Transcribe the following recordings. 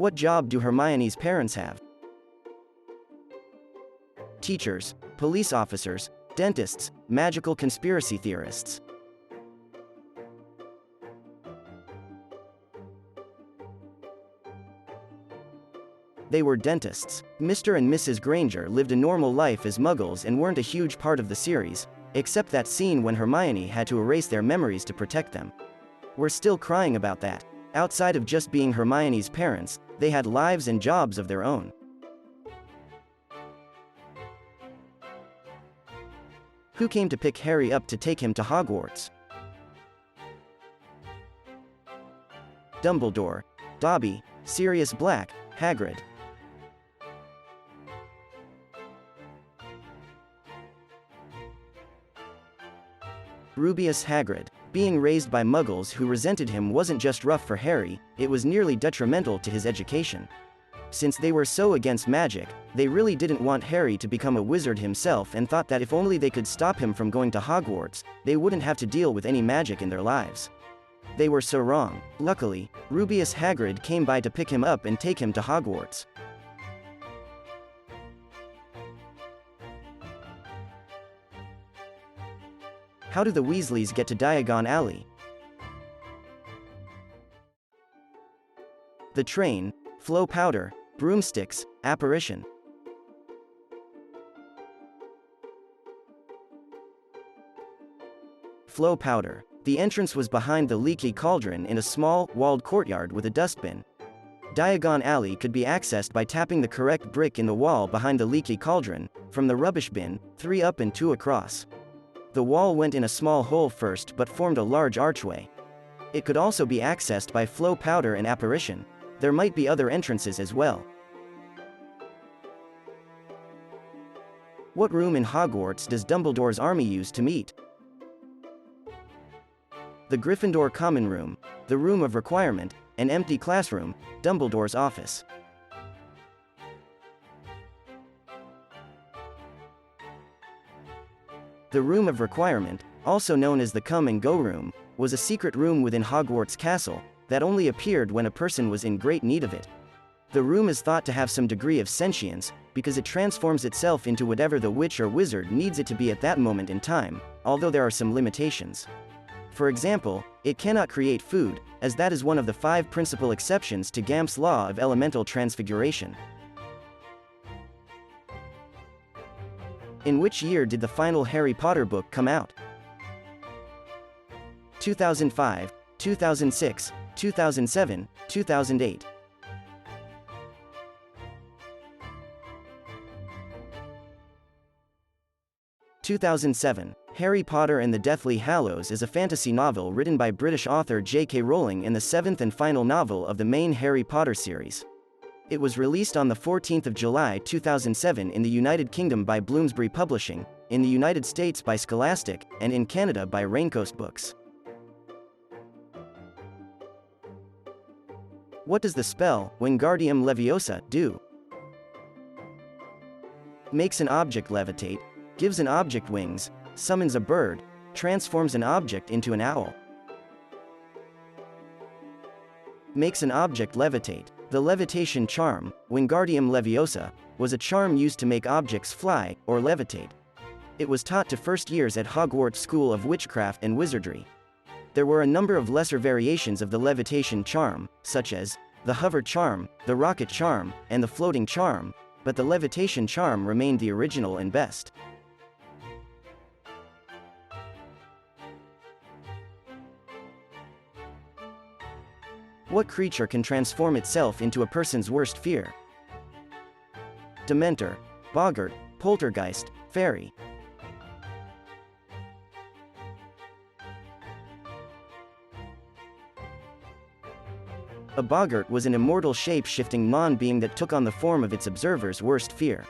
What job do Hermione's parents have? Teachers, police officers, dentists, magical conspiracy theorists. They were dentists. Mr. and Mrs. Granger lived a normal life as Muggles and weren't a huge part of the series, except that scene when Hermione had to erase their memories to protect them. We're still crying about that. Outside of just being Hermione's parents, they had lives and jobs of their own. Who came to pick Harry up to take him to Hogwarts? Dumbledore, Dobby, Sirius Black, Hagrid. Rubeus Hagrid. Being raised by Muggles who resented him wasn't just rough for Harry, it was nearly detrimental to his education. Since they were so against magic, they really didn't want Harry to become a wizard himself and thought that if only they could stop him from going to Hogwarts, they wouldn't have to deal with any magic in their lives. They were so wrong. Luckily, Rubeus Hagrid came by to pick him up and take him to Hogwarts. How do the Weasleys get to Diagon Alley? The train, flow powder, broomsticks, apparition. Flow powder. The entrance was behind the leaky cauldron in a small, walled courtyard with a dustbin. Diagon Alley could be accessed by tapping the correct brick in the wall behind the leaky cauldron, from the rubbish bin, 3 up and 2 across. The wall went in a small hole first but formed a large archway. It could also be accessed by flow powder and apparition. There might be other entrances as well. What room in Hogwarts does Dumbledore's army use to meet? The Gryffindor Common Room, the Room of Requirement, an empty classroom, Dumbledore's office. The Room of Requirement, also known as the Come and Go Room, was a secret room within Hogwarts Castle that only appeared when a person was in great need of it. The room is thought to have some degree of sentience, because it transforms itself into whatever the witch or wizard needs it to be at that moment in time, although there are some limitations. For example, it cannot create food, as that is one of the 5 principal exceptions to Gamp's law of elemental transfiguration. In which year did the final Harry Potter book come out? 2005, 2006, 2007, 2008. 2007. Harry Potter and the Deathly Hallows is a fantasy novel written by British author J.K. Rowling and the 7th and final novel of the main Harry Potter series. It was released on the 14th of July 2007 in the United Kingdom by Bloomsbury Publishing, in the United States by Scholastic, and in Canada by Raincoast Books. What does the spell, Guardium Leviosa, do? Makes an object levitate, gives an object wings, summons a bird, transforms an object into an owl. Makes an object levitate. The levitation charm, Wingardium Leviosa, was a charm used to make objects fly, or levitate. It was taught to first years at Hogwarts School of Witchcraft and Wizardry. There were a number of lesser variations of the levitation charm, such as the hover charm, the rocket charm, and the floating charm, but the levitation charm remained the original and best. What creature can transform itself into a person's worst fear? Dementor, Boggart, Poltergeist, Fairy. A Boggart was an immortal shape-shifting non-being that took on the form of its observer's worst fear.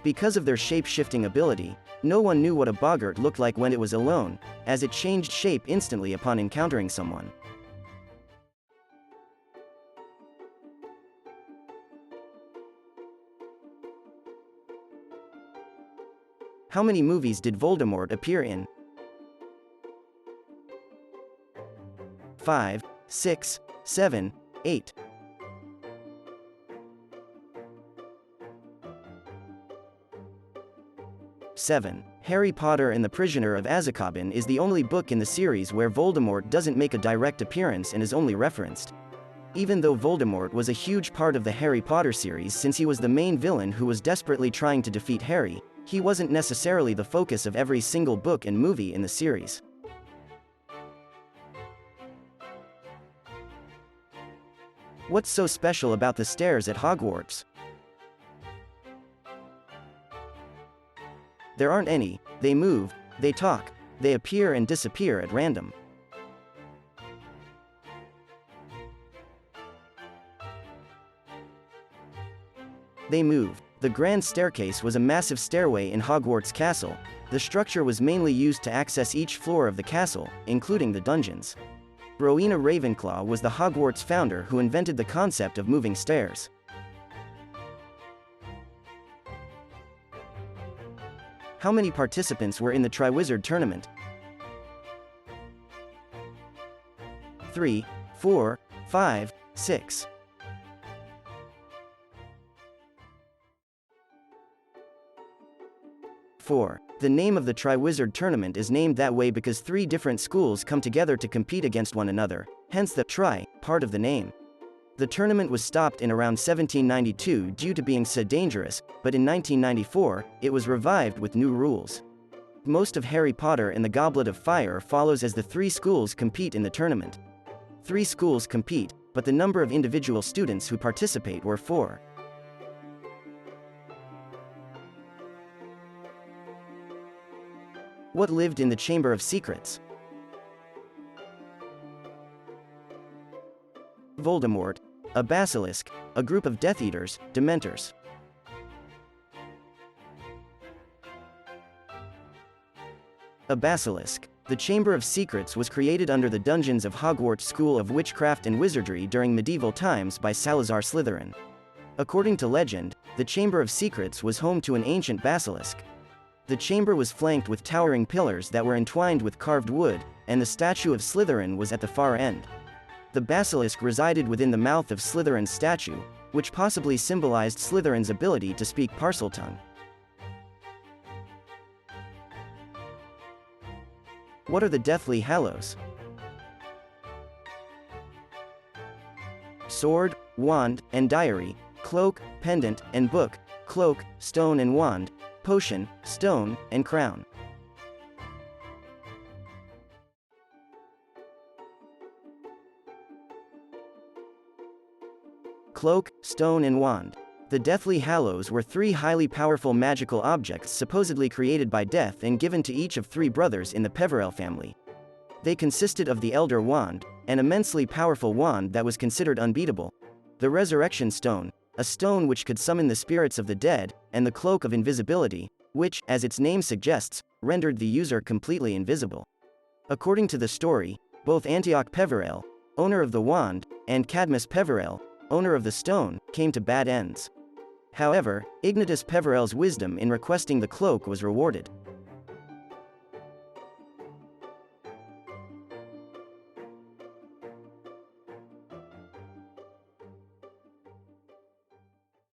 Because of their shape-shifting ability, no one knew what a Boggart looked like when it was alone, as it changed shape instantly upon encountering someone. How many movies did Voldemort appear in? 5, 6, 7, 8. 7. Harry Potter and the Prisoner of Azkaban is the only book in the series where Voldemort doesn't make a direct appearance and is only referenced. Even though Voldemort was a huge part of the Harry Potter series since he was the main villain who was desperately trying to defeat Harry, he wasn't necessarily the focus of every single book and movie in the series. What's so special about the stairs at Hogwarts? There aren't any. They move, they talk, they appear and disappear at random. They move. The Grand Staircase was a massive stairway in Hogwarts Castle. The structure was mainly used to access each floor of the castle, including the dungeons. Rowena Ravenclaw was the Hogwarts founder who invented the concept of moving stairs. How many participants were in the Triwizard Tournament? 3, 4, 5, 6. 4. The name of the Triwizard Tournament is named that way because 3 different schools come together to compete against one another, hence the tri part of the name. The tournament was stopped in around 1792 due to being so dangerous, but in 1994, it was revived with new rules. Most of Harry Potter and the Goblet of Fire follows as the 3 schools compete in the tournament. 3 schools compete, but the number of individual students who participate were 4. What lived in the Chamber of Secrets? Voldemort, a basilisk, a group of Death Eaters, Dementors. A basilisk. The Chamber of Secrets was created under the dungeons of Hogwarts School of Witchcraft and Wizardry during medieval times by Salazar Slytherin. According to legend, the Chamber of Secrets was home to an ancient basilisk. The chamber was flanked with towering pillars that were entwined with carved wood, and the statue of Slytherin was at the far end. The basilisk resided within the mouth of Slytherin's statue, which possibly symbolized Slytherin's ability to speak Parseltongue. What are the Deathly Hallows? Sword, wand, and diary, cloak, pendant, and book, cloak, stone and wand, potion, stone, and crown. Cloak, stone and wand. The Deathly Hallows were 3 highly powerful magical objects supposedly created by Death and given to each of 3 brothers in the Peverell family. They consisted of the Elder Wand, an immensely powerful wand that was considered unbeatable, the Resurrection Stone, a stone which could summon the spirits of the dead, and the Cloak of Invisibility, which, as its name suggests, rendered the user completely invisible. According to the story, both Antioch Peverell, owner of the wand, and Cadmus Peverell, owner of the stone, came to bad ends. However, Ignatius Peverell's wisdom in requesting the cloak was rewarded.